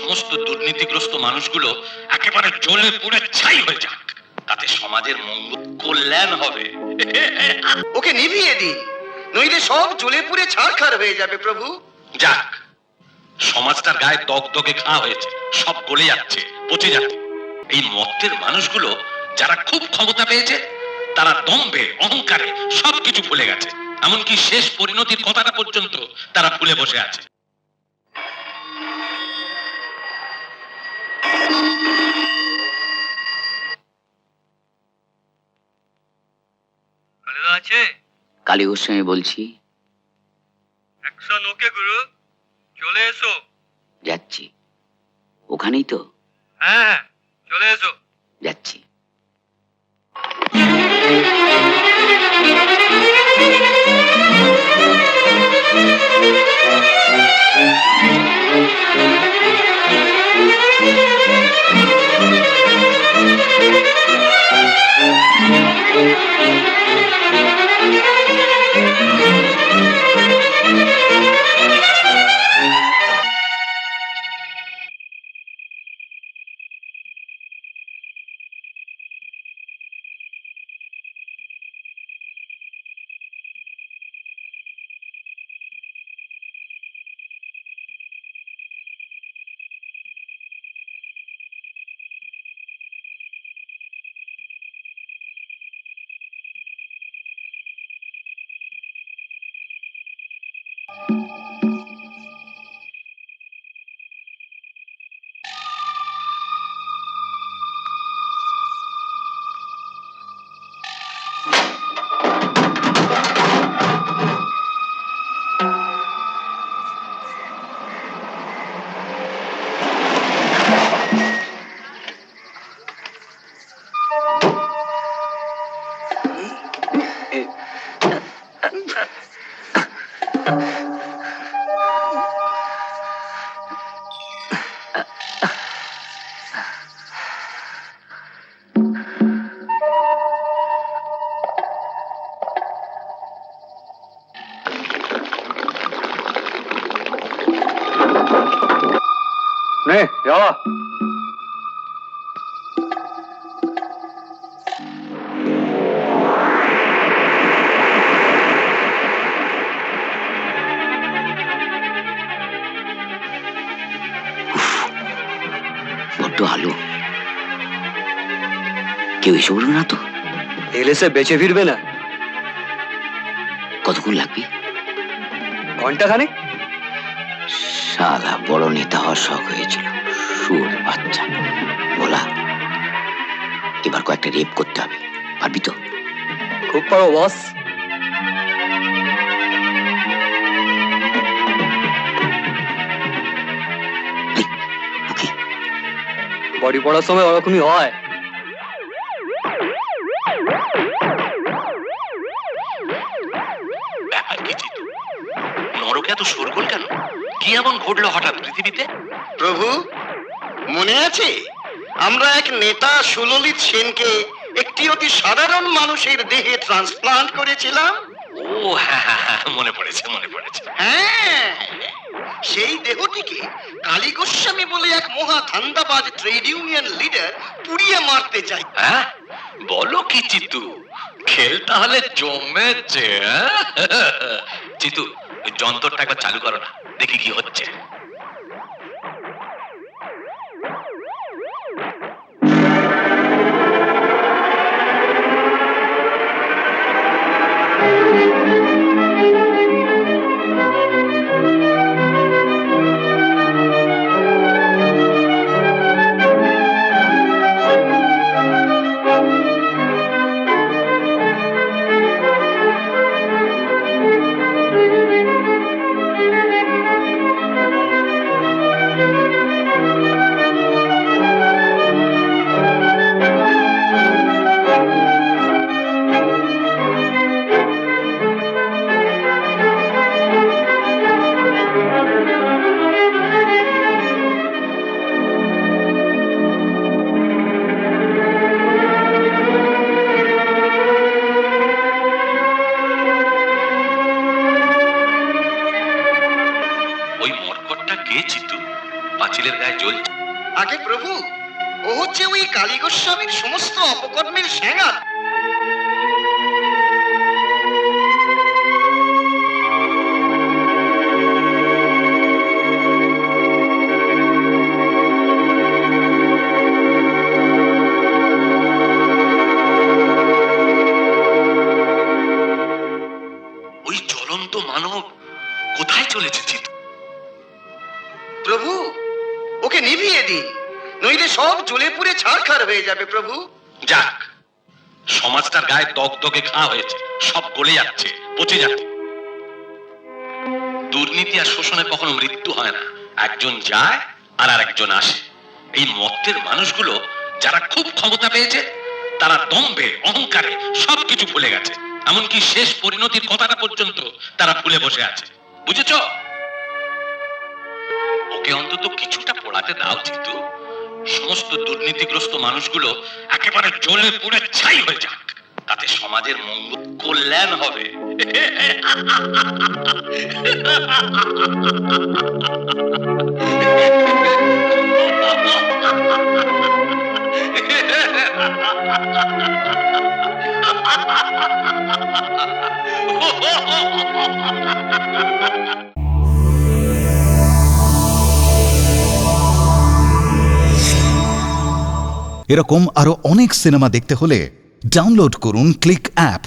সমস্ত দুর্নীতিগ্রস্ত মানুষগুলো একেবারে জ্বলে পুড়ে ছাই হয়ে যাক, তাতে সমাজের মঙ্গল কল্যাণ হবে। ওকে নিভিয়ে দিন, নইলে সব জ্বলে পুড়ে ছারখার হয়ে যাবে প্রভু। যাক, সমাজটার গায়ে দগদগে ঘা হয়েছে, সব গলে যাচ্ছে, পচে যাচ্ছে। এই মত্তের মানুষগুলো যারা খুব ক্ষমতা পেয়েছে, তারা দম্ভে অহংকারে সবকিছু ভুলে গেছে, এমনকি শেষ পরিণতির কথাটা পর্যন্ত তারা ভুলে বসে আছে। কালী গোস্বামী বলছি। অ্যাকশন ওকে গুরু, চলে এসো। যাচ্ছি। ওখানেই তো? হ্যাঁ, চলে এসো। যাচ্ছি। নে যাওয়া। বড্ড আলো। কেউ এসে উঠবে না তো? এলে সে বেঁচে ফিরবে না। কতক্ষণ লাগবে? ঘন্টাখানেক। সাদা বড় নেতা হওয়ার শখ হয়েছিল, সুর বাচ্চা। বলা, এবার কয়েকটা রেপ করতে হবে, পারবি তো? খুব পারো বস। বডি পড়ার সময় ওরকমই হয়। ব্যাপার কি জিতু, নরকে এত শোরগোল কেন? কি এমন ঘটলো হঠাৎ পৃথিবীতে? প্রভু, মনে আছে আমরা এক নেতা সুললিত সেনকে একটি অতি সাধারণ মানুষের দেহে ট্রান্সপ্লান্ট করেছিলাম? ও হ্যাঁ হ্যাঁ হ্যাঁ, মনে পড়েছে মনে পড়েছে। হ্যাঁ, সেই দেহটিকে কালী গোস্বামী বলে এক মহা ধান্দাবাজ ট্রেড ইউনিয়ন লিডার পুড়িয়ে মারতে চাই। হ্যাঁ, বলো কি জিতু, খেল তাহলে জমেছে। জিতু, ওই যন্ত্রটা একবার চালু করো না, দেখি কি হচ্ছে। জ্বলছে। আগে প্রভু, ও হচ্ছে ওই কালী গোস্বামীর সমস্ত অপকর্মের স্যাঙার। ওই জ্বলন্ত মানব কোথায় চলেছে চিতু? প্রভু, ওকে নিভিয়ে দিন, নইলে সব জ্বলে পুড়ে ছারখার হয়ে যাবে প্রভু। যাক, সমাজটার গায়ে দগদগে ঘা হয়েছে, সব গলে যাচ্ছে, পচে যাচ্ছে। দুর্নীতি আর শোষণে কখনো মৃত্যু হয় না, একজন যায় আর আরেকজন আসে। এই মত্তের মানুষগুলো যারা খুব ক্ষমতা পেয়েছে, তারা দম্ভে অহংকারে সবকিছু ভুলে গেছে, এমনকি শেষ পরিণতির কথাটা পর্যন্ত তারা ভুলে বসে আছে। বুঝেছ? ওকে অন্তত কিছুটা পড়াতে দাও চিতু। সমস্ত দুর্নীতিগ্রস্ত মানুষগুলো একেবারে জ্বলে পুড়ে ছাই হয়ে যাক, তাতে সমাজের মঙ্গল কল্যাণ হবে। এরকম আরো অনেক সিনেমা দেখতে হলে ডাউনলোড করুন ক্লিক অ্যাপ।